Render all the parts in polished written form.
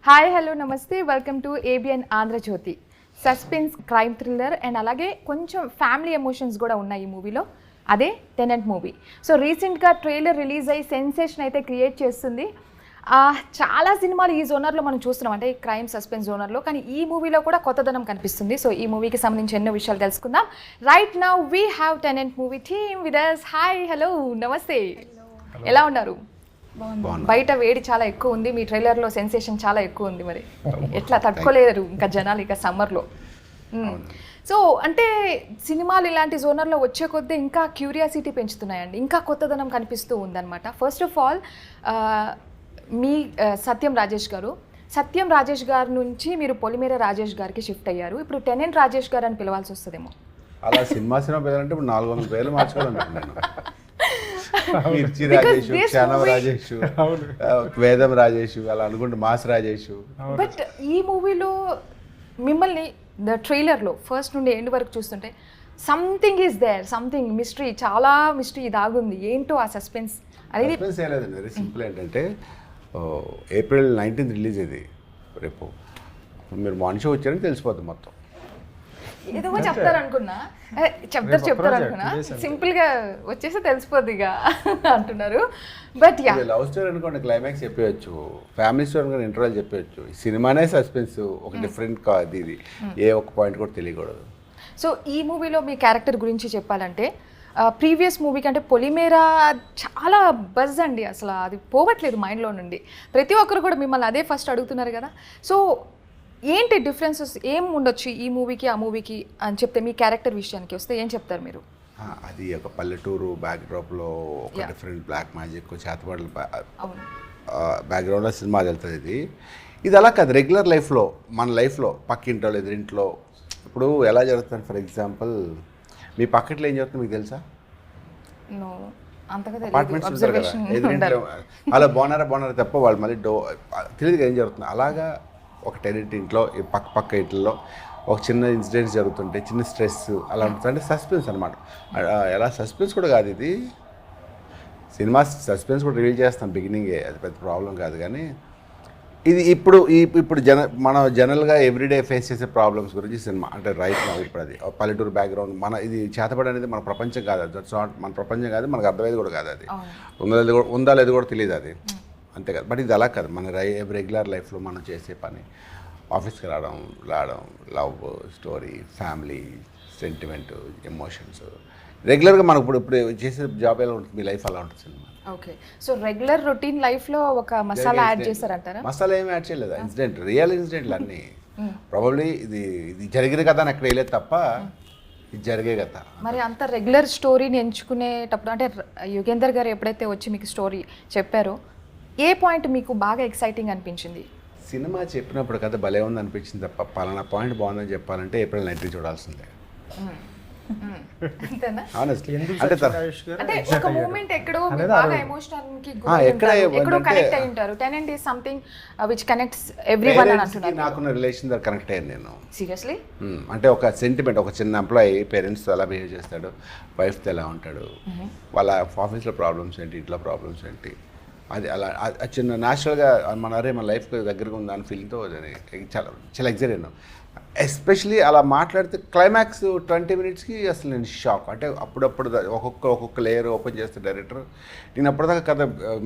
Hi hello నమస్తే welcome to ABN Andhrajyothy. Suspense crime thriller and అలాగే కొంచెం ఫ్యామిలీ ఎమోషన్స్ కూడా ఉన్నాయి ఈ మూవీలో. అదే టెనెంట్ మూవీ. సో రీసెంట్గా ట్రైలర్ రిలీజ్ అయ్యి సెన్సేషన్ అయితే క్రియేట్ చేస్తుంది. చాలా సినిమాలు ఈ జోనర్లో మనం చూస్తున్నాం, అంటే క్రైమ్ సస్పెన్స్ జోనర్లో, కానీ ఈ మూవీలో కూడా కొత్తదనం కనిపిస్తుంది. సో ఈ మూవీకి సంబంధించి ఎన్నో విషయాలు తెలుసుకుందాం. Right now we have tenant movie team with us. Hi hello నమస్తే, ఎలా ఉన్నారు? బయట వేడి చాలా ఎక్కువ ఉంది, మీ ట్రైలర్లో సెన్సేషన్ చాలా ఎక్కువ ఉంది, మరి ఎట్లా తట్టుకోలేరు ఇంకా జనాలు ఇక సమ్మర్లో? సో అంటే సినిమాలు ఇలాంటి జోనర్లో వచ్చే కొద్దీ ఇంకా క్యూరియాసిటీ పెంచుతున్నాయండి, ఇంకా కొత్తదనం కనిపిస్తూ ఉందన్నమాట. ఫస్ట్ ఆఫ్ ఆల్ మీ సత్యం రాజేష్ గారి నుంచి మీరు పొలిమేర రాజేష్ గారికి షిఫ్ట్ అయ్యారు. ఇప్పుడు టెనెంట్ రాజేష్ గారు అని పిలవాల్సి వస్తుందేమో. అలా సినిమా పేర్లంటే ఇప్పుడు 400 పేర్లు మార్చుకోవాలనుకుంటున్నాను. మిర్చి రాజేష్, క్షణం రాజేష్, వేదం రాజేష్, అలా అనుకుంటే మాస్ రాజేష్. బట్ ఈ మూవీలో మిమ్మల్ని ట్రైలర్లో ఫస్ట్ నుండి ఎండ్ వరకు చూస్తుంటే something is there, something mystery, చాలా మిస్టరీ దాగుంది. ఏంటో ఆ సస్పెన్స్ అనేది. సస్పెన్స్ ఏం లేదండి, వెరీ సింపుల్. ఏంటంటే April 19th రిలీజ్ ఇది. రేపు మీరు మార్నింగ్ షో వచ్చారని తెలిసిపోతుంది మొత్తం. ఏదో చెప్తారనుకున్నా, సింపుల్గా వచ్చేసి తెలిసిపోద్ది ఇక అంటున్నారు. బట్ లవ్ స్టోరీ అనుకోండి, క్లైమాక్స్ చెప్పేయచ్చు. ఫ్యామిలీ స్టోరీ అనుకోండి, ఇంటర్వల్ చెప్పేయచ్చు. ఈ సినిమానే సస్పెన్స్, ఒక డిఫరెంట్ కాదు ఇది, ఏ ఒక్క పాయింట్ కూడా తెలియకూడదు. సో ఈ మూవీలో మీ క్యారెక్టర్ గురించి చెప్పాలంటే, ప్రీవియస్ మూవీ కంటే పొలిమేరా చాలా బజ్ అండి, అసలు అది పోవట్లేదు మైండ్లో నుండి. ప్రతి ఒక్కరు కూడా మిమ్మల్ని అదే ఫస్ట్ అడుగుతున్నారు కదా. సో ఏంటి డిఫరెన్సెస్ ఏం ఉండొచ్చు ఈ మూవీకి ఆ మూవీకి అని చెప్తే, మీ క్యారెక్టర్ విషయానికి వస్తే ఏం చెప్తారు మీరు? అది ఒక పల్లెటూరు బ్యాక్డ్రాప్లో ఒక డిఫరెంట్ బ్లాక్ మ్యాజిక్ చేతబడులు బ్యాక్గ్రౌండ్లో సినిమా వెళ్తుంది. ఇది అలా కాదు, రెగ్యులర్ లైఫ్లో, మన లైఫ్లో పక్కింట్లో ఎదురింట్లో ఇప్పుడు ఎలా జరుగుతుంది. ఫర్ ఎగ్జాంపుల్ మీ పక్కట్లో ఏం జరుగుతుంది మీకు తెలుసా? అపార్ట్మెంట్స్ ఉంటారు కదా, ఎదురింట్లో అలా బాగున్నారా తప్ప వాళ్ళు మళ్ళీ తెలియదు ఏం జరుగుతుంది. అలాగా ఒక టెనెంట్ ఇంట్లో పక్క ఇంట్లో ఒక చిన్న ఇన్సిడెంట్స్ జరుగుతుంటే చిన్న స్ట్రెస్ అలా ఉంటుంది. అంటే సస్పెన్స్ అనమాట. ఎలా సస్పెన్స్ కూడా కాదు ఇది, సినిమా సస్పెన్స్ కూడా రివీల్ చేస్తాం బిగినింగే, అది పెద్ద ప్రాబ్లం కాదు. కానీ ఇది ఇప్పుడు మన జనరల్గా ఎవ్రీడే ఫేస్ చేసే ప్రాబ్లమ్స్ గురించి సినిమా. అంటే రైట్ నా ఇప్పుడు అది పల్లెటూరు బ్యాక్గ్రౌండ్, మన ఇది చేతబడి అనేది మన ప్రపంచం కాదు, అది దట్స్ నాట్ మన ప్రపంచం కాదు, మనకు అర్థమయ్యేది కూడా కాదు. అది ఉందా లేదు కూడా తెలియదు అది, అంతే కదా. బట్ ఇది అలా కాదు, మన రెగ్యులర్ లైఫ్లో మనం చేసే పని, ఆఫీస్కి రావడం love story, family sentiment, emotions, రెగ్యులర్గా మనకు ఇప్పుడు చేసే జాబ్ ఎలా ఉంటుంది, మీ లైఫ్ అలా ఉంటుంది cinema. Okay, so regular routine లైఫ్లో ఒక మసాలా యాడ్ చేస్తారంటారా? మసాలా ఏమి యాడ్ చేయలేదు, ఇన్సిడెంట్, రియల్ ఇన్సిడెంట్లు అన్నీ. ప్రాబబ్లీ ఇది జరిగిన కథ అని ఎక్కడ వేయలేదు తప్ప, ఇది జరిగే కథ. మరి అంత రెగ్యులర్ స్టోరీని ఎంచుకునేటప్పుడు, అంటే యుగేందర్ గారు ఎప్పుడైతే వచ్చి మీకు స్టోరీ చెప్పారో, ఏ పాయింట్ మీకు బాగా ఎక్సైటింగ్ అనిపించింది? సినిమా చెప్పినప్పుడు కథ భలే ఉంది అనిపించింది తప్ప, పలానా పాయింట్ బాగుందని చెప్పాలంటే April 19 చూడాల్సిందే. నాకున్న రిలేషన్ దగ్గర కనెక్ట్ అయ్యాను నేను. సీరియస్లీ? అంటే ఒక సెంటిమెంట్, ఒక చిన్న ఎంప్లాయీ పేరెంట్స్తో ఎలా బిహేవ్ చేస్తాడు, వైఫ్తో ఎలా ఉంటాడు, వాళ్ళ ఆఫీస్లో ప్రాబ్లమ్స్ ఏంటి, ఇంట్లో ప్రాబ్లమ్స్ ఏంటి, అది అలా చిన్న న్యాచురల్గా మన లైఫ్ దగ్గరగా ఉంది అని ఫీలింగ్తో చాలా ఎగ్జైట్ అయినాను. ఎస్పెషలీ అలా మాట్లాడితే క్లైమాక్స్ 20 minutesకి అసలు నేను షాక్. అంటే అప్పుడప్పుడు ఒక్కొక్క లేయర్ ఓపెన్ చేస్తే డైరెక్టర్, నేను అప్పటిదాకా కథ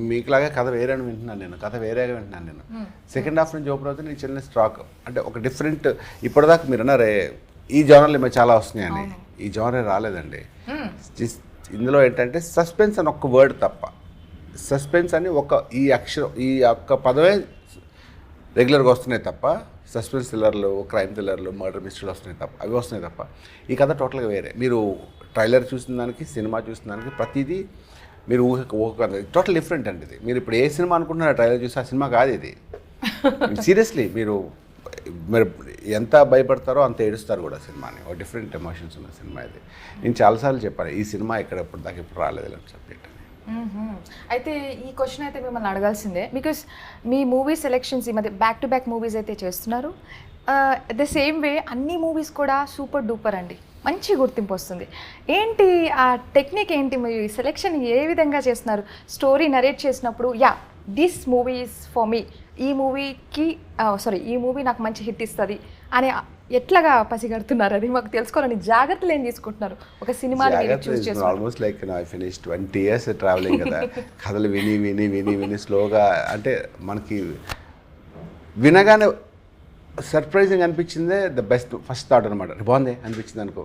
మీకులాగా కథ వేరే అని వింటున్నాను, నేను కథ వేరేగా వింటున్నాను. నేను సెకండ్ హాఫ్ నుంచి ఓపెన్ అవుతుంది, నేను చిన్న స్ట్రాక్. అంటే ఒక డిఫరెంట్, ఇప్పటిదాకా మీరు అన్నారే ఈ జానర్లు ఏమో చాలా వస్తున్నాయని, ఈ జానర్ రాలేదండి. ఇందులో ఏంటంటే సస్పెన్స్ అని ఒక్క వర్డ్ తప్ప, సస్పెన్స్ అని ఈ ఒక్క పదమే రెగ్యులర్గా వస్తున్నాయి తప్ప, సస్పెన్స్ థ్రిల్లర్లు, క్రైమ్ థ్రిల్లర్లు, మర్డర్ మిస్టరీలు వస్తున్నాయి తప్ప ఈ కథ టోటల్గా వేరే. మీరు ట్రైలర్ చూసిన దానికి, సినిమా చూసిన దానికి ప్రతిదీ మీరు ఊహ టోటల్ డిఫరెంట్ అండి. ఇది మీరు ఇప్పుడు ఏ సినిమా అనుకుంటున్నారో ట్రైలర్ చూసి ఆ సినిమా కాదు ఇది. సీరియస్లీ మీరు ఎంత భయపడతారో అంత ఏడుస్తారు కూడా సినిమాని. ఒక డిఫరెంట్ ఎమోషన్స్ ఉన్న సినిమా ఇది. నేను చాలాసార్లు చెప్పాను ఈ సినిమా ఎక్కడప్పుడు దాకా ఇప్పుడు రాలేదు అని సబ్జెక్ట్. అయితే ఈ క్వశ్చన్ అయితే మిమ్మల్ని అడగాల్సిందే, బికాస్ మీ మూవీ సెలెక్షన్స్ ఈ మధ్య బ్యాక్ టు బ్యాక్ మూవీస్ అయితే చేస్తున్నారు. ద సేమ్ వే అన్ని మూవీస్ కూడా సూపర్ డూపర్ అండి, మంచి గుర్తింపు వస్తుంది. ఏంటి ఆ టెక్నిక్ ఏంటి, మీ సెలెక్షన్ ఏ విధంగా చేస్తున్నారు? స్టోరీ నరేట్ చేసినప్పుడు this movie is for me ఈ మూవీకి ఈ మూవీ నాకు మంచి హిట్ ఇస్తుంది అని ఎట్లాగా పసిగడుతున్నారు? అది మాకు తెలుసుకోవాలని జాగ్రత్తలు ఏం తీసుకుంటున్నారు ఒక సినిమాని చూస్ చేసుకుంటారు? Almost like I finish 20 years travelling కదా, కథలు విని విని విని విని స్లోగా, అంటే మనకి వినగానే సర్ప్రైజింగ్ అనిపించిందే ద బెస్ట్ ఫస్ట్ థాట్ అనమాట. బాగుంది అనిపించింది అనుకో,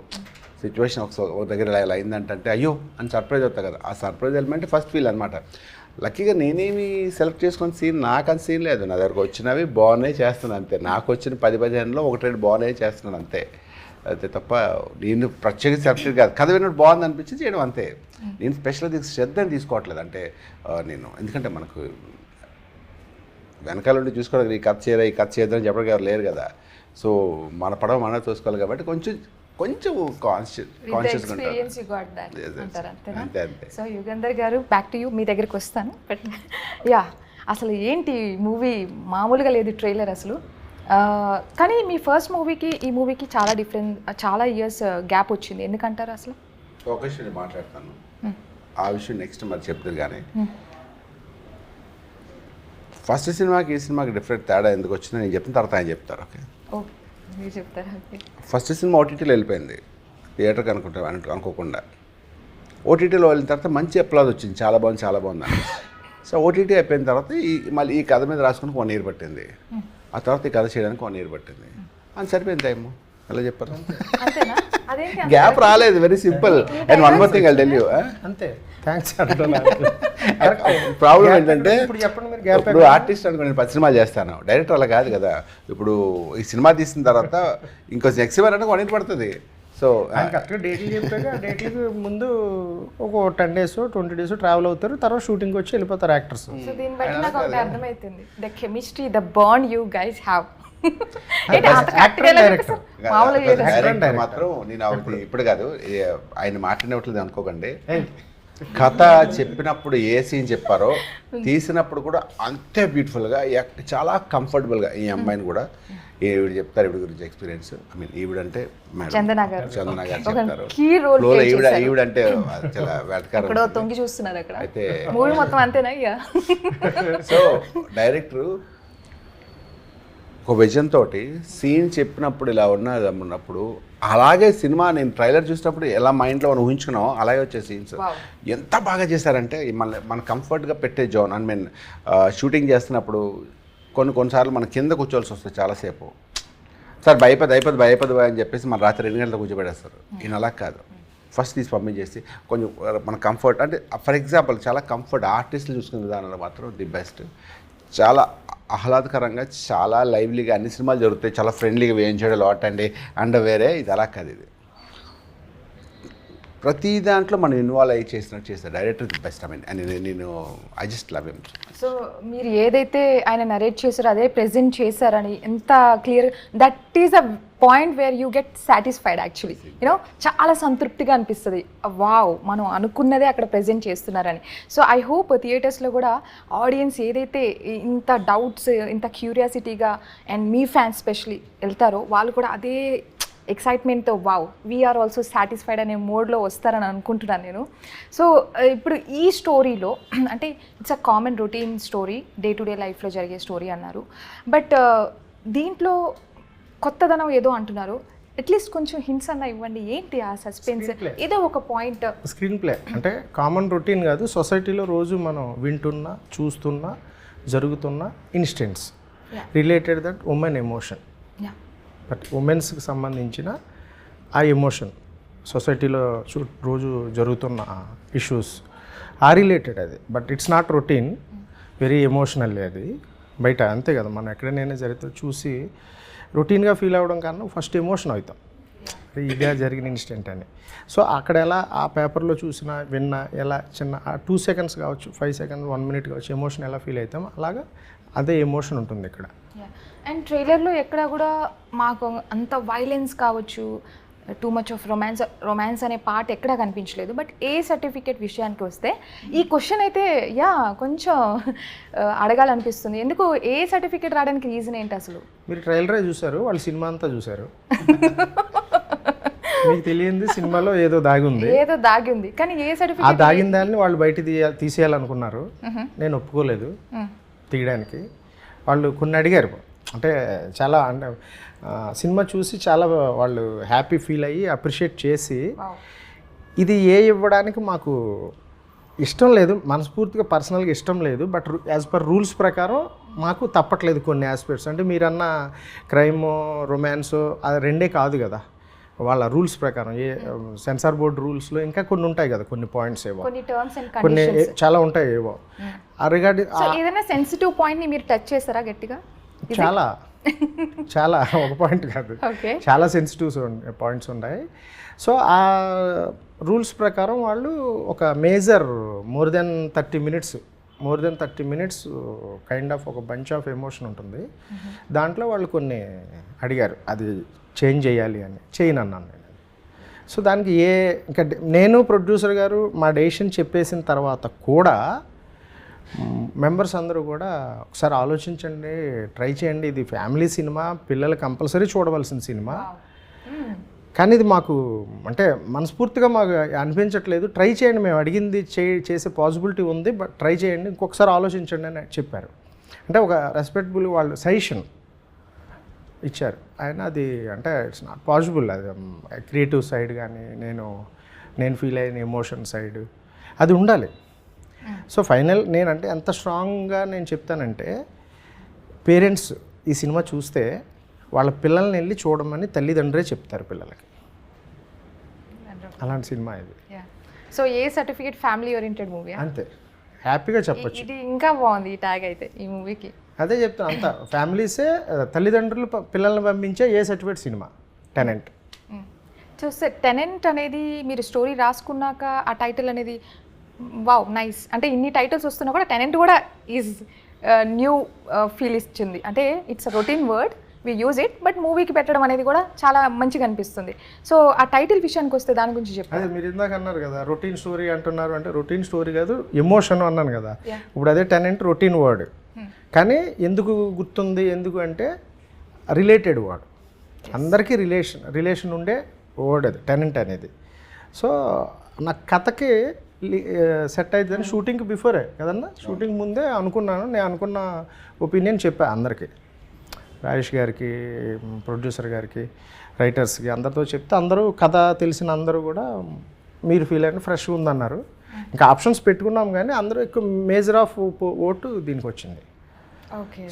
సిచ్యువేషన్ ఒక దగ్గర ఇలా అయిందంటే అయ్యో అని సర్ప్రైజ్ అవుతా కదా, ఆ సర్ప్రైజ్ ఎలిమెంట్ ఫస్ట్ ఫీల్ అనమాట. లక్కీగా నేనేమి సెలెక్ట్ చేసుకున్న సీన్ నాకు అంత సీన్ లేదు, నా దగ్గరకు వచ్చినవి బాగున్నాయి చేస్తున్నాను అంతే. నాకు వచ్చిన 10-15లో 1-2 బాగున్నాయి చేస్తున్నాను అంతే. అంతే తప్ప నేను ప్రత్యేక సెలెక్ట్ కాదు, కథ విన్నట్టు బాగుంది అనిపించి చేయడం అంతే. నేను స్పెషల్గా దీనికి శ్రద్ధని తీసుకోవట్లేదు. అంటే నేను ఎందుకంటే మనకు వెనకాల ఉండి చూసుకోవడానికి ఈ కథ చేయరా ఈ కథ చేద్దామని చెప్పడానికి ఎవరు లేరు కదా. సో మన పడవ మనమే చూసుకోవాలి కాబట్టి కొంచెం కాన్షియస్గా అంతే. సో యుగంధర్ గారు, బ్యాక్ టు యూ, మీ దగ్గరికి వస్తాను. బట్ యా, అసలు ఏంటి మూవీ మామూలుగా లేదు ట్రైలర్ అసలు. కానీ మీ ఫస్ట్ మూవీకి ఈ మూవీకి చాలా డిఫరెంట్, చాలా ఇయర్స్ గ్యాప్ వచ్చింది, ఎందుకంటారు అసలు? ఒక విషయం మాట్లాడతాను, ఆ విషయం నెక్స్ట్ మరి చెప్తారు. కానీ ఫస్ట్ సినిమాకి ఈ సినిమాకి డిఫరెంట్ తేడా ఎందుకు వచ్చిందో నేను చెప్పిన తర్వాత ఆయన చెప్తారు. ఓకే, మీరు చెప్తారా? ఫస్ట్ సినిమా ఓటీటీలో వెళ్ళిపోయింది, థియేటర్కి అనుకోకుండా. ఓటీటీలో వెళ్ళిన తర్వాత మంచి అప్లాజ్ వచ్చింది, చాలా బాగుంది అని. సో ఓటీటీ అయిపోయిన తర్వాత మళ్ళీ ఈ కథ మీద రాసుకుని 1 year పట్టింది. ఆ తర్వాత ఈ కథ చేయడానికి 1 year పట్టింది. అని సరిపోయింది టైము. ఎలా చెప్పారు? గ్యాప్ రాలేదు, very simple. And one more thing I'll tell you. అంతే, థ్యాంక్స్. ప్రాబ్లం ఏంటంటే ఇప్పుడు ఆర్టిస్ట్ అనుకో, నేను 10 సినిమాలు చేస్తాను, డైరెక్టర్ అలా కాదు కదా. ఇప్పుడు ఈ సినిమా తీసిన తర్వాత ఇంకో నెక్స్ట్ సినిమా అంటే 1 year పడుతుంది. సో కరెక్ట్గా డేట్లు చెప్పాక డేట్లకి ముందు ఒక 10 days 20 days ట్రావెల్ అవుతారు, తర్వాత షూటింగ్ వచ్చి వెళ్ళిపోతారు యాక్టర్స్. సో దీన్ని బట్టి నాకు ఒకటి అర్థమవుతుంది, the chemistry, the bond you guys have. మాత్రం నేను ఇప్పుడు కాదు, ఆయన మాట్లాడినట్లేదు అనుకోకండి. కథ చెప్పినప్పుడు ఏ సీన్ చెప్పారో తీసినప్పుడు కూడా అంతే బ్యూటిఫుల్గా, చాలా కంఫర్టబుల్గా ఈ అమ్మాయిని కూడా ఈవిడ చెప్తారు, ఈవిడ గురించి ఎక్స్పీరియన్స్. ఐ మీన్ ఈవిడంటే చందన గారు చెప్తారు. ఈవిడంటే చాలా వేటకారం తొంగి చూస్తున్నారు అక్కడ. అయితే మూవీ మొత్తం అంతేనా? సో డైరెక్టర్ ఒక విజన్ తోటి సీన్ చెప్పినప్పుడు ఇలా ఉన్నప్పుడు అలాగే సినిమా నేను ట్రైలర్ చూసినప్పుడు ఎలా మైండ్లో మనం ఊహించుకున్నామో అలాగే వచ్చే సీన్స్ ఎంత బాగా చేశారంటే మన కంఫర్ట్గా పెట్టే జోన్. ఐ మీన్ షూటింగ్ చేస్తున్నప్పుడు కొన్నిసార్లు మన కింద కూర్చోవలసి వస్తుంది చాలాసేపు. సార్ భయపది అని చెప్పేసి మన రాత్రి 2 గంటలకు కూర్చోబెడేస్తారు. ఈయన అలా కాదు, ఫస్ట్ తీసి పంపించేసి కొంచెం మన కంఫర్ట్, అంటే ఫర్ ఎగ్జాంపుల్ చాలా కంఫర్ట్ ఆర్టిస్టులు చూసుకునే విధానంలో మాత్రం ది బెస్ట్. చాలా ఆహ్లాదకరంగా, చాలా లైవ్లీగా అన్ని సినిమాలు జరుగుతాయి, చాలా ఫ్రెండ్లీగా వేయించాడు లాట్ అండి అండ్ వేరే. ఇది అలా కాదు, ఇది ప్రతి దాంట్లో మనం ఇన్వాల్వ్ అయ్యి చేసినట్టు చేస్తాడు director. The best. I mean నేను I just love him. So మీరు ఏదైతే ఆయన నరేట్ చేశారో అదే ప్రెజెంట్ చేశారని ఎంత clear, that is a point where you get satisfied actually. You know చాలా సంతృప్తిగా అనిపిస్తుంది, వావ్ మనం అనుకున్నదే అక్కడ ప్రెజెంట్ చేస్తున్నారని. సో ఐ హోప్ థియేటర్స్లో కూడా ఆడియన్స్ ఏదైతే ఇంత డౌట్స్, ఇంత క్యూరియాసిటీగా అండ్ మీ ఫ్యాన్స్ స్పెషలీ వెళ్తారో వాళ్ళు కూడా అదే ఎక్సైట్మెంట్తో వావ్ వీఆర్ ఆల్సో సాటిస్ఫైడ్ అనే మోడ్లో వస్తారని అనుకుంటున్నాను నేను. సో ఇప్పుడు ఈ స్టోరీలో అంటే it's a common routine story, day to day లైఫ్లో జరిగే స్టోరీ అన్నారు. బట్ దీంట్లో కొత్తదనం ఏదో అంటున్నారు, అట్లీస్ట్ కొంచెం హింట్స్ అన్న ఇవ్వండి. ఏంటి ఆ సస్పెన్స్, ఏదో ఒక పాయింట్? స్క్రీన్ ప్లే అంటే కామన్ రొటీన్ కాదు, సొసైటీలో రోజు మనం వింటున్న చూస్తున్న జరుగుతున్న incidents related that women emotion. But ఉమెన్స్కి సంబంధించిన ఆ ఎమోషన్ సొసైటీలో రోజు జరుగుతున్న ఇష్యూస్ ఆ రిలేటెడ్ అది. But it's not routine, very emotional అది. బయట అంతే కదా, మనం ఎక్కడైనా జరిగితే చూసి రొటీన్గా ఫీల్ అవ్వడం కన్నా ఫస్ట్ ఎమోషన్ అవుతాం, ఇదే జరిగిన ఇన్సిడెంట్ అని. సో అక్కడ ఎలా ఆ పేపర్లో చూసినా విన్నా ఎలా చిన్న 2 seconds కావచ్చు, 5 seconds 1 minute కావచ్చు, ఎమోషన్ ఎలా ఫీల్ అవుతాం అలాగా అదే ఎమోషన్ ఉంటుంది ఇక్కడ. అండ్ ట్రైలర్లో ఎక్కడ కూడా మాకు అంత వైలెన్స్ కావచ్చు, టూ మచ్ ఆఫ్ రొమాన్స్ అనే పార్ట్ ఎక్కడా కనిపించలేదు. బట్ ఏ సర్టిఫికేట్ విషయానికి వస్తే ఈ క్వశ్చన్ అయితే కొంచెం అడగాలనిపిస్తుంది. ఎందుకు ఏ సర్టిఫికేట్ రావడానికి రీజన్ ఏంటి అసలు? మీరు ట్రైలరే చూసారు, వాళ్ళు సినిమా అంతా చూసారు, మీకు తెలియంది సినిమాలో ఏదో దాగి ఉంది. కానీ ఏ సర్టిఫికేట్? ఆ దాగిన దాన్ని వాళ్ళు బయట తీసేయాలనుకున్నారు, నేను ఒప్పుకోలేదు తీయడానికి. వాళ్ళు కొన్ని అడిగారు, అంటే చాలా అంటే సినిమా చూసి చాలా వాళ్ళు హ్యాపీ ఫీల్ అయ్యి అప్రిషియేట్ చేసి, ఇది ఇవ్వడానికి మాకు ఇష్టం లేదు, మనస్ఫూర్తిగా పర్సనల్గా ఇష్టం లేదు, బట్ యాజ్ పర్ రూల్స్ ప్రకారం మాకు తప్పట్లేదు కొన్ని ఆస్పెక్ట్స్. అంటే మీరన్న క్రైమ్, రొమాన్స్ అది రెండే కాదు కదా, వాళ్ళ రూల్స్ ప్రకారం సెన్సార్ బోర్డ్ రూల్స్లో ఇంకా కొన్ని ఉంటాయి కదా, కొన్ని పాయింట్స్ ఏవో, కొన్ని చాలా ఉంటాయి ఏవో. ఏదైనా సెన్సిటివ్ పాయింట్ని మీరు టచ్ చేస్తారా గట్టిగా? చాలా చాలా ఒక పాయింట్ కాదు, చాలా సెన్సిటివ్ పాయింట్స్ ఉన్నాయి. సో ఆ రూల్స్ ప్రకారం వాళ్ళు ఒక major more than 30 minutes kind of ఒక బంచ్ ఆఫ్ ఎమోషన్ ఉంటుంది. దాంట్లో వాళ్ళు కొన్ని అడిగారు, అది చేంజ్ చేయాలి అని, చేయను అన్నాను నేను. సో దానికి ఇంకా నేను ప్రొడ్యూసర్ గారు మా డెసిషన్ చెప్పేసిన తర్వాత కూడా మెంబర్స్ అందరూ కూడా ఒకసారి ఆలోచించండి, ట్రై చేయండి, ఇది ఫ్యామిలీ సినిమా, పిల్లలు కంపల్సరీ చూడవలసిన సినిమా, కానీ ఇది మాకు అంటే మనస్ఫూర్తిగా మాకు అనిపించట్లేదు, ట్రై చేయండి, మేము అడిగింది చేసే పాసిబిలిటీ ఉంది, బట్ ట్రై చేయండి, ఇంకొకసారి ఆలోచించండి అని చెప్పారు. అంటే ఒక రెస్పెక్టబుల్ వాళ్ళు సజెషన్ ఇచ్చారు ఆయన. అది అంటే ఇట్స్ నాట్ పాసిబుల్, అది క్రియేటివ్ సైడ్ కానీ నేను ఫీల్ అయిన ఎమోషన్ సైడ్ అది ఉండాలి. సో ఫైనల్ నేనంటే ఎంత స్ట్రాంగ్గా నేను చెప్తానంటే, పేరెంట్స్ ఈ సినిమా చూస్తే వాళ్ళ పిల్లల్ని వెళ్ళి చూడమని తల్లిదండ్రులే చెప్తారు పిల్లలకి. అలాంటి సినిమా ఇది. సో ఏ సర్టిఫికేట్ ఫ్యామిలీ ఓరియంటెడ్ మూవీ అంతే, హ్యాపీగా చెప్పొచ్చు. ఇది ఇంకా బాగుంది ఈ ట్యాగ్ అయితే ఈ మూవీకి. అదే చెప్తాను, అంతా ఫ్యామిలీసే, తల్లిదండ్రులు పిల్లల్ని పంపించే ఏ సర్టిఫికేట్ సినిమా టెనెంట్. చూస్తే టెనెంట్ అనేది మీరు స్టోరీ రాసుకున్నాక ఆ టైటిల్ అనేది వావ్ నైస్, అంటే ఇన్ని టైటిల్స్ వస్తున్నా కూడా టెనెంట్ కూడా ఈజ్ న్యూ ఫీల్ ఇచ్చింది. అంటే it's a routine word, we use it, but మూవీకి పెట్టడం అనేది కూడా చాలా మంచిగా అనిపిస్తుంది. సో ఆ టైటిల్ విషయానికి వస్తే దాని గురించి చెప్పండి. అదే మీరు ఇందాక అన్నారు కదా రొటీన్ స్టోరీ అంటున్నారు, అంటే రొటీన్ స్టోరీ కాదు ఎమోషన్ అన్నాను కదా. ఇప్పుడు అదే టెనెంట్ రొటీన్ వర్డ్, కానీ ఎందుకు గుర్తుంది, ఎందుకు అంటే రిలేటెడ్ వర్డ్, అందరికీ రిలేషన్ ఉండే వర్డ్ అది టెనెంట్ అనేది. సో నా కథకి సెట్ అవుతుందని షూటింగ్కి బిఫోరే కదన్నా, షూటింగ్ ముందే అనుకున్నాను, నేను అనుకున్న ఒపీనియన్ చెప్పా అందరికీ, రాజేష్ గారికి, ప్రొడ్యూసర్ గారికి, రైటర్స్కి, అందరితో చెప్తే అందరూ కథ తెలిసిన అందరూ కూడా మీరు ఫీల్ అయిన ఫ్రెష్గా ఉందన్నారు. ఇంకా ఆప్షన్స్ పెట్టుకున్నాం కానీ అందరూ ఎక్కువ మేజర్ ఆఫ్ ఓటు దీనికి వచ్చింది.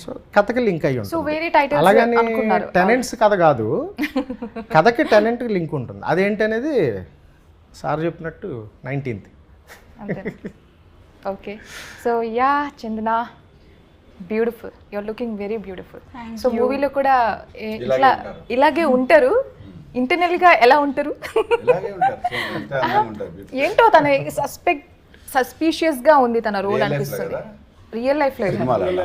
సో కథకి లింక్ అయ్యి ఉంటుంది. అలాగని టెనెంట్స్ కథ కాదు, కథకి టెనెంట్కి లింక్ ఉంటుంది. అదేంటి అనేది సార్ చెప్పినట్టు 19th. Okay, so yeah Chandana, beautiful, you're looking very beautiful. So మూవీలో కూడా ఇట్లా ఇలాగే ఉంటారు, ఇంటర్నల్గా ఎలా ఉంటారు ఏంటో, తన సస్పీషియస్గా ఉంది తన రోల్ అనిపిస్తుంది. రియల్ లైఫ్లో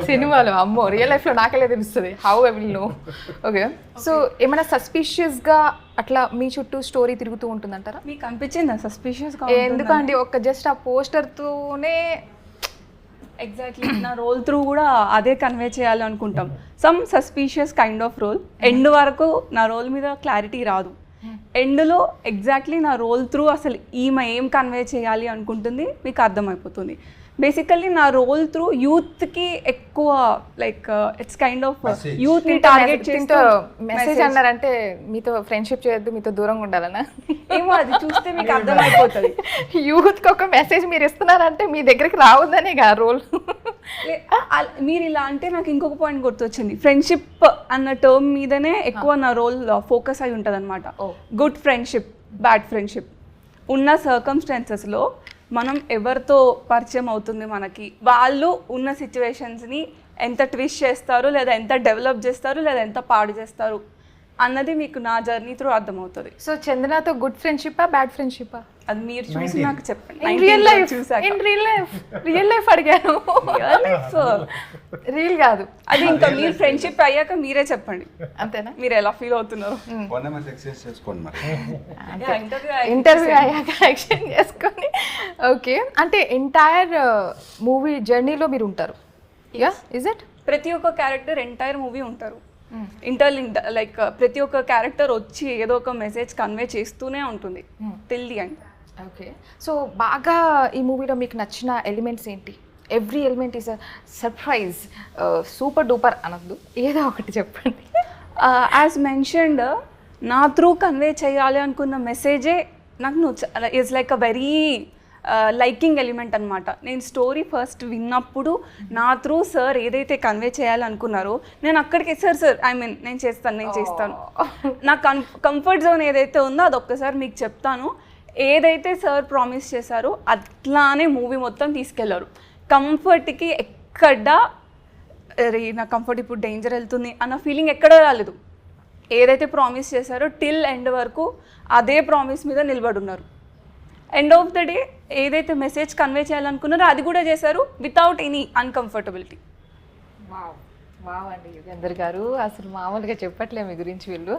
సినిమాలో అమ్మో, రియల్ లైఫ్లో నాకెలా తెలుస్తుంది, how I will know. Okay, so ఏమైనా సస్పీషియస్గా అట్లా మీ చుట్టూ స్టోరీ తిరుగుతూ ఉంటుందంటారా? మీకు అనిపించిందా సస్పీషియస్గా? ఎందుకంటే ఒక జస్ట్ ఆ పోస్టర్తోనే ఎగ్జాక్ట్లీ నా రోల్ త్రూ కూడా అదే కన్వే చేయాలి అనుకుంటాం. Some suspicious kind of role. End వరకు నా రోల్ మీద క్లారిటీ రాదు, ఎండ్లో ఎగ్జాక్ట్లీ నా రోల్ త్రూ అసలు ఈమె ఏం కన్వే చేయాలి అనుకుంటుంది మీకు అర్థమైపోతుంది. బేసికల్లీ నా రోల్ త్రూ యూత్కి ఎక్కువ లైక్ ఇట్స్ కైండ్ ఆఫ్ యూత్ని టార్గెట్ చేస్తూ మెసేజ్ అన్నారంటే మీతో ఫ్రెండ్షిప్ చేయొద్దు, మీతో దూరంగా ఉండాలన్నా ఏమో, అది చూస్తే మీకు అర్థమైపోతుంది. యూత్కి ఒక మెసేజ్ మీరు ఇస్తున్నారంటే మీ దగ్గరికి రావద్దనే కదా రోల్. మీరు ఇలా అంటే నాకు ఇంకొక పాయింట్ గుర్తొచ్చింది, ఫ్రెండ్షిప్ అన్న టర్మ్ మీదనే ఎక్కువ నా రోల్ ఫోకస్ అయి ఉంటుంది అనమాట. గుడ్ ఫ్రెండ్షిప్, బ్యాడ్ ఫ్రెండ్షిప్ ఉన్న సర్కమ్స్టాన్సెస్లో మనం ఎవరితో పరిచయం అవుతుంది మనకి, వాళ్ళు ఉన్న సిచ్యువేషన్స్ని ఎంత ట్విస్ట్ చేస్తారు, లేదా ఎంత డెవలప్ చేస్తారు, లేదా ఎంత పాడు చేస్తారు అన్నది మీకు నా జర్నీ త్రూ అర్థమవుతుంది. సో చందనతో గుడ్ ఫ్రెండ్షిప్పా బ్యాడ్ ఫ్రెండ్షిప్పా అది మీరు చూసి నాకు చెప్పండి. రియల్ లైఫ్ అడిగాను, రీల్ కాదు అది. ఇంకా మీరు ఫ్రెండ్షిప్ అయ్యాక మీరే చెప్పండి, అంతేనా? మీరు ఎలా ఫీల్ అవుతున్నారు? ఇంటర్వ్యూ అయ్యాక యాక్షన్ చేసుకొని. ఓకే, అంటే ఎంటైర్ మూవీ జర్నీలో మీరు ఉంటారు, యా ఇస్ ఇట్? ప్రతి ఒక్క క్యారెక్టర్ ఎంటైర్ మూవీ ఉంటారు, ఇంటర్లింక్డ్, లైక్ ప్రతి ఒక్క క్యారెక్టర్ వచ్చి ఏదో ఒక మెసేజ్ కన్వే చేస్తూనే ఉంటుంది till the end. Okay, so బాగా ఈ మూవీలో మీకు నచ్చిన ఎలిమెంట్స్ ఏంటి? Every element is a surprise, super duper అనొద్దు, ఏదో ఒకటి చెప్పండి. యాజ్ మెన్షన్డ్ నా త్రూ కన్వే చేయాలి అనుకున్న మెసేజే నాకు నువ్వు is like a very liking element అనమాట. నేను స్టోరీ ఫస్ట్ విన్నప్పుడు నా త్రూ సార్ ఏదైతే కన్వే చేయాలనుకున్నారో నేను అక్కడికి సార్ నేను చేస్తాను నా కంఫర్ట్ జోన్ ఏదైతే ఉందో అది ఒక్కసారి మీకు చెప్తాను. ఏదైతే సార్ ప్రామిస్ చేశారో అట్లానే మూవీ మొత్తం తీసుకెళ్లారు. కంఫర్ట్కి ఎక్కడ నా కంఫర్ట్ ఇప్పుడు డేంజర్ వెళ్తుంది అన్న ఫీలింగ్ ఎక్కడ రాలేదు. ఏదైతే ప్రామిస్ చేశారో టిల్ ఎండ్ వరకు అదే ప్రామిస్ మీద నిలబడి ఉన్నారు. ఎండ్ ఆఫ్ ద డే ఏదైతే మెసేజ్ కన్వే చేయాలనుకున్నారో అది కూడా చేశారు వితౌట్ ఎనీ అన్కంఫర్టబిలిటీ. వావ్ అండి యుగంధర్ గారు, అసలు మామూలుగా చెప్పట్లే మీ గురించి వీళ్ళు.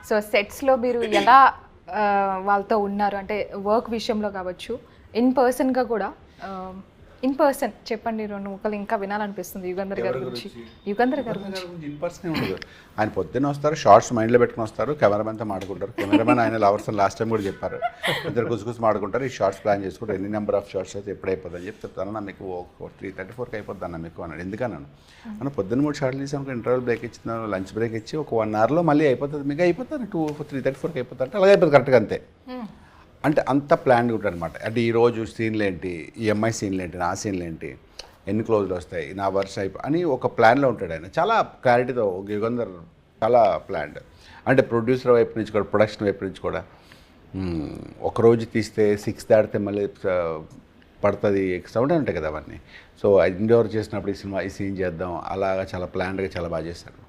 సో సెట్స్లో మీరు ఎలా వాళ్ళతో ఉన్నారు అంటే వర్క్ విషయంలో కావచ్చు, ఇన్ పర్సన్గా కూడా, ఇన్ పర్సన్ చెప్పండి 2 ముక్కలు ఇంకా వినాలనిపిస్తుంది యుగంధర్ గారి గురించి. యుగంధర్ గారి గురించి ఇన్ పర్సన్ ఉండదు. ఆయన పొద్దున్న వస్తారు, షార్ట్స్ మైండ్లో పెట్టుకుని వస్తారు, కెమెరామెన్తో మాడుకుంటారు. కెమెరామెన్ ఆయన లవర్స్ అని లాస్ట్ టైం కూడా చెప్పారు. ఇద్దరు గుసగుసు మాడుకుంటారు, ఈ షార్ట్స్ ప్లాన్ చేసుకుంటారు. ఎన్ని నెంబర్ ఆఫ్ షార్ట్స్ అయితే ఎప్పుడు అయిపోతుందని చెప్పి చెప్తాను. నా మీకు 3:34కి అయిపోద్ది అన్న మీకు అన్నాడు. ఎందుకన్నాను మనం పొద్దున్న 3 షార్ట్లు తీసాం, ఇంటర్వల్ బ్రేక్ ఇచ్చిన లంచ్ బ్రేక్ ఇచ్చి ఒక 1 అవర్లో మళ్ళీ అయిపోతుంది, మీకు అయిపోతుంది 3:34కి అయిపోతుంది అంటే అలాగే అయిపోతుంది కరెక్ట్గా అంతే. అంటే అంత ప్లాన్గా ఉంటుంది అనమాట. అంటే ఈరోజు సీన్లు ఏంటి, ఈ అమ్మాయి సీన్లు ఏంటి, నా సీన్లు ఏంటి, ఎన్ని క్లోజ్లు వస్తాయి, నా వర్ష అని ఒక ప్లాన్లో ఉంటాడు ఆయన. చాలా క్లారిటీతో యుగంధర్ చాలా ప్లాన్డ్. అంటే ప్రొడ్యూసర్ వైపు నుంచి కూడా, ప్రొడక్షన్ వైపు నుంచి కూడా ఒకరోజు తీస్తే 6 దాటితే మళ్ళీ పడుతుంది సౌండ్ ఉంటాయి కదా అవన్నీ. సో ఇండోర్ చేసినప్పుడు ఈ సీన్ చేద్దాం అలాగా చాలా ప్లాన్డ్గా చాలా బాగా చేశారు.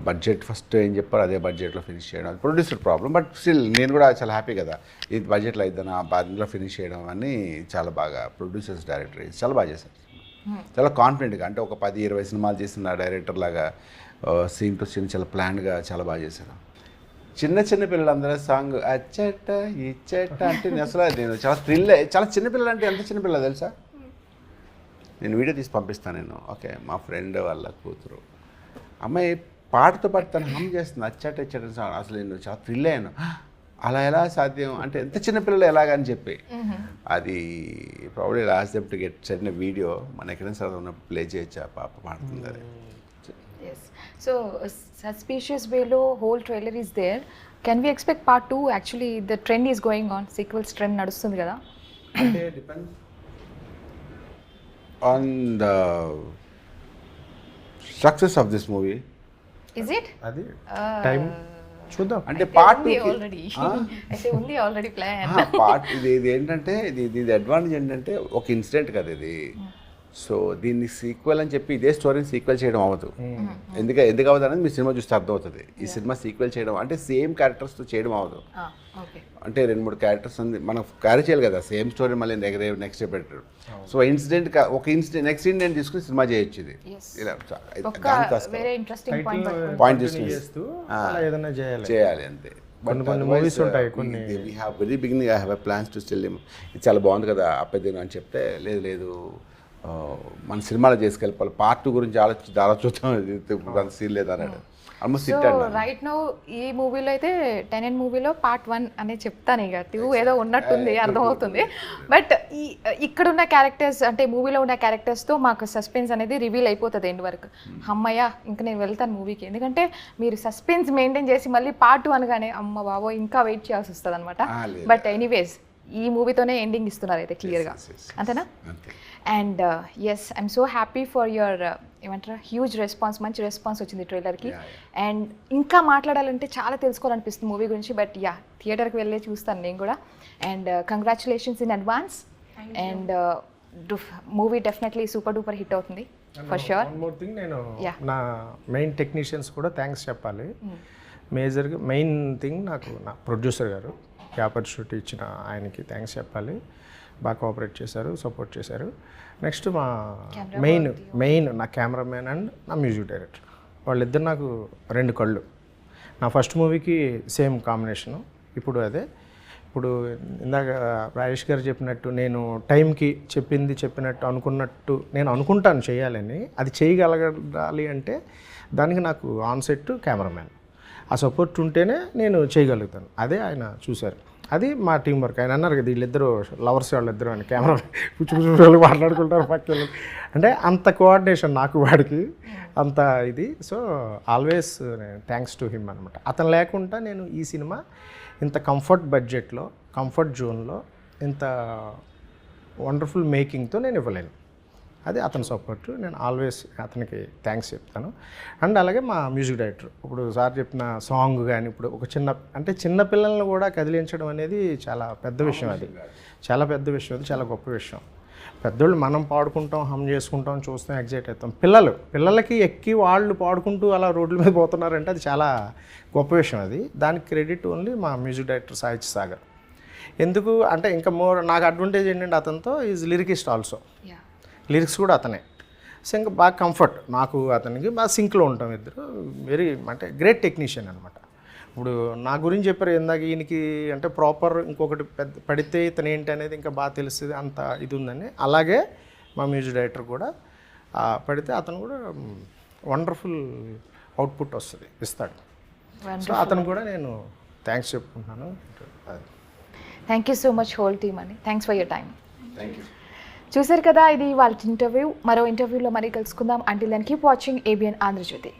బడ్జెట్ ఫస్ట్ ఏం చెప్పారు అదే బడ్జెట్లో ఫినిష్ చేయడం, అది ప్రొడ్యూసర్ ప్రాబ్లం. బట్ స్టిల్ నేను కూడా చాలా హ్యాపీ కదా, ఇది బడ్జెట్లో అయిద్దాను అందులో ఫినిష్ చేయడం అని చాలా బాగా ప్రొడ్యూసర్స్ డైరెక్టర్ చాలా బాగా చేశారు. చాలా కాన్ఫిడెంట్గా, అంటే ఒక 10-20 సినిమాలు చేసిన డైరెక్టర్ లాగా సీన్ టు సీన్ చాలా ప్లాన్గా చాలా బాగా చేశారు. చిన్న పిల్లలందరూ సాంగ్ అచ్చట ఇచ్చట అంటే నేను చాలా థ్రిల్. చాలా చిన్నపిల్లలు అంటే ఎంత చిన్నపిల్ల తెలుసా, నేను వీడియో తీసి పంపిస్తాను నేను. ఓకే, మా ఫ్రెండ్ వాళ్ళ కూతురు అమ్మాయి పాటతో పాటు తను హమ్ చేస్తుంది అచ్చట ఇచ్చట సాంగ్. అసలు నేను చాలా థ్రిల్ అయ్యాను, అలా ఎలా సాధ్యం అంటే ఎంత చిన్నపిల్లలు ఎలాగని చెప్పి. అది probably last them to get సరైన వీడియో మన ఎక్కడైనా సరే ఉన్న ప్లే చేయొచ్చు, ఆ పాప పాడుతుంది అది. సో సస్పీషియస్ వేలో whole trailer is there. Can we expect part 2? Actually the trend is going on, sequels trend నడుస్తుంది కదా. అంటే depend on the success of this movie. Is it? అది టైం చూద్దాం. అంటే పార్ట్ ఆల్రెడీ ప్లాన్ పార్ట్ ఇది ఏంటంటే ఇది అడ్వాంటేజ్ ఏంటంటే ఒక ఇన్సిడెంట్ కదా ఇది. సో దీన్ని సీక్వెల్ అని చెప్పి ఇదే స్టోరీని సీక్వెల్ చేయడం అవ్వదు. ఎందుకు అవ్వదు అనేది మీ సినిమా చూస్తే అర్థమవుతుంది. ఈ సినిమా సీక్వెల్ చేయడం అంటే సేమ్ క్యారెక్టర్స్తో చేయడం అవ్వదు. అంటే 2-3 క్యారెక్టర్స్ ఉంది మనం క్యారీ చేయాలి కదా, సేమ్ స్టోరీ మళ్ళీ నెక్స్ట్ డే పెట్టారు. సో ఒక ఇన్సిడెంట్ నెక్స్ట్ ఇన్సిడెంట్ తీసుకుని సినిమా చేయొచ్చు. ఇది ఇలా పాయింట్ చేస్తూ ఏదైనా చేయాలి అంతే. కొన్ని మూవీస్ ఉంటాయి, కొన్ని we have very beginning I have a plans to still ఇది చాలా బాగుంది కదా అప్పేది అని చెప్తే లేదు మన సినిమాలో చేసుకెళ్ళిపోవాలి, పార్ట్ 2 గురించి ఆలోచిద్దాం సీన్ లేదు అన్నాడు. ఆల్మోస్ట్ రైట్ నో ఈ మూవీలో అయితే టెనెంట్ మూవీలో పార్ట్ 1 అనే చెప్తాను. ఇక 2 ఏదో ఉన్నట్టుంది, అర్థమవుతుంది. బట్ ఇక్కడున్న క్యారెక్టర్స్ అంటే మూవీలో ఉన్న క్యారెక్టర్స్తో మాకు సస్పెన్స్ అనేది రివీల్ అయిపోతుంది ఎండ్ వరకు. అమ్మయ్య ఇంకా నేను వెళ్తాను మూవీకి, ఎందుకంటే మీరు సస్పెన్స్ మెయింటైన్ చేసి మళ్ళీ పార్ట్ 2 అనగానే అమ్మ బాబో ఇంకా వెయిట్ చేయాల్సి వస్తుంది అనమాట. బట్ ఎనీవేస్ ఈ మూవీతోనే ఎండింగ్ ఇస్తున్నారు అయితే క్లియర్గా, అంతేనా? And yes I'm so happy for your ఏమంటారా హ్యూజ్ రెస్పాన్స్, మంచి రెస్పాన్స్ వచ్చింది ట్రైలర్కి. అండ్ ఇంకా మాట్లాడాలంటే చాలా తెలుసుకోవాలనిపిస్తుంది మూవీ గురించి. బట్ యా థియేటర్కి వెళ్ళే చూస్తాను నేను కూడా. And congratulations in advance. And movie definitely super duper hit అవుతుంది for sure. One more thing, నేను నా మెయిన్ టెక్నీషియన్స్ కూడా థ్యాంక్స్ చెప్పాలి. మేజర్గా మెయిన్ థింగ్ నాకు నా ప్రొడ్యూసర్ గారు ఈ ఆపర్చునిటీ ఇచ్చిన ఆయనకి థ్యాంక్స్ చెప్పాలి. బాగా కోఆపరేట్ చేశారు, సపోర్ట్ చేశారు. నెక్స్ట్ మా మెయిన్ నా కెమెరామెన్ అండ్ నా మ్యూజిక్ డైరెక్టర్, వాళ్ళిద్దరు నాకు 2 కళ్ళు. నా ఫస్ట్ మూవీకి సేమ్ కాంబినేషను, ఇప్పుడు అదే. ఇప్పుడు ఇందాక రాజేష్ గారు చెప్పినట్టు నేను టైంకి చెప్పినట్టు అనుకున్నట్టు నేను అనుకుంటాను చేయాలని, అది చేయగలగాలి అంటే దానికి నాకు ఆన్ సెట్ కెమెరామెన్ ఆ సపోర్ట్ ఉంటేనే నేను చేయగలుగుతాను. అదే ఆయన చూశారు. అది మా టీం వర్క్. ఆయన అన్నారు కదా వీళ్ళిద్దరూ లవర్స్ వాళ్ళిద్దరూ అని, కెమెరా పుచ్చు మాట్లాడుకుంటారు పక్కన. అంటే అంత కోఆర్డినేషన్ నాకు వాడికి అంత ఇది. So always thanks to him అనమాట. అతను లేకుండా నేను ఈ సినిమా ఇంత కంఫర్ట్ బడ్జెట్లో, కంఫర్ట్ జోన్లో, ఇంత వండర్ఫుల్ మేకింగ్తో నేను ఇవ్వలేను. అది అతని సపోర్ట్. నేను ఆల్వేస్ అతనికి థ్యాంక్స్ చెప్తాను. అండ్ అలాగే మా మ్యూజిక్ డైరెక్టర్, ఇప్పుడు సార్ చెప్పిన సాంగ్ కానీ, ఇప్పుడు ఒక చిన్న పిల్లల్ని కూడా కదిలించడం అనేది చాలా పెద్ద విషయం. అది చాలా పెద్ద విషయం, అది చాలా గొప్ప విషయం. పెద్దోళ్ళు మనం పాడుకుంటాం, హమ్ చేసుకుంటాం, చూస్తాం, ఎగ్జైట్ అవుతాం. పిల్లలకి ఎక్కి వాళ్ళు పాడుకుంటూ అలా రోడ్ల మీద పోతున్నారంటే అది చాలా గొప్ప విషయం. అది దానికి క్రెడిట్ ఓన్లీ మా మ్యూజిక్ డైరెక్టర్ సాహిత్య సాగర్. ఎందుకు అంటే ఇంకా నాకు అడ్వాంటేజ్ ఏంటంటే అతనితో ఈజ్ లిరికిస్ట్ ఆల్సో. లిరిక్స్ కూడా అతనే. సో ఇంకా బాగా కంఫర్ట్ నాకు, అతనికి బాగా సింక్లో ఉంటాం ఇద్దరు. వెరీ అంటే గ్రేట్ టెక్నీషియన్ అనమాట. ఇప్పుడు నా గురించి చెప్పారు ఇందాక, ఈయనకి అంటే ప్రాపర్ ఇంకొకటి పడితే ఇతను ఏంటి అనేది ఇంకా బాగా తెలుస్తుంది, అంత ఇది ఉందని. అలాగే మా మ్యూజిక్ డైరెక్టర్ కూడా పడితే అతను కూడా వండర్ఫుల్ అవుట్పుట్ ఇస్తాడు. సో అతను కూడా నేను థ్యాంక్స్ చెప్పుకుంటున్నాను. Thank you so much whole team అని. Thanks for your time. Thank you. చూసారు కదా, ఇది వాళ్ళ ఇంటర్వ్యూ. మరో ఇంటర్వ్యూలో మరీ కలుసుకుందాం. Until then keep watching ABN Andhra Jyothi.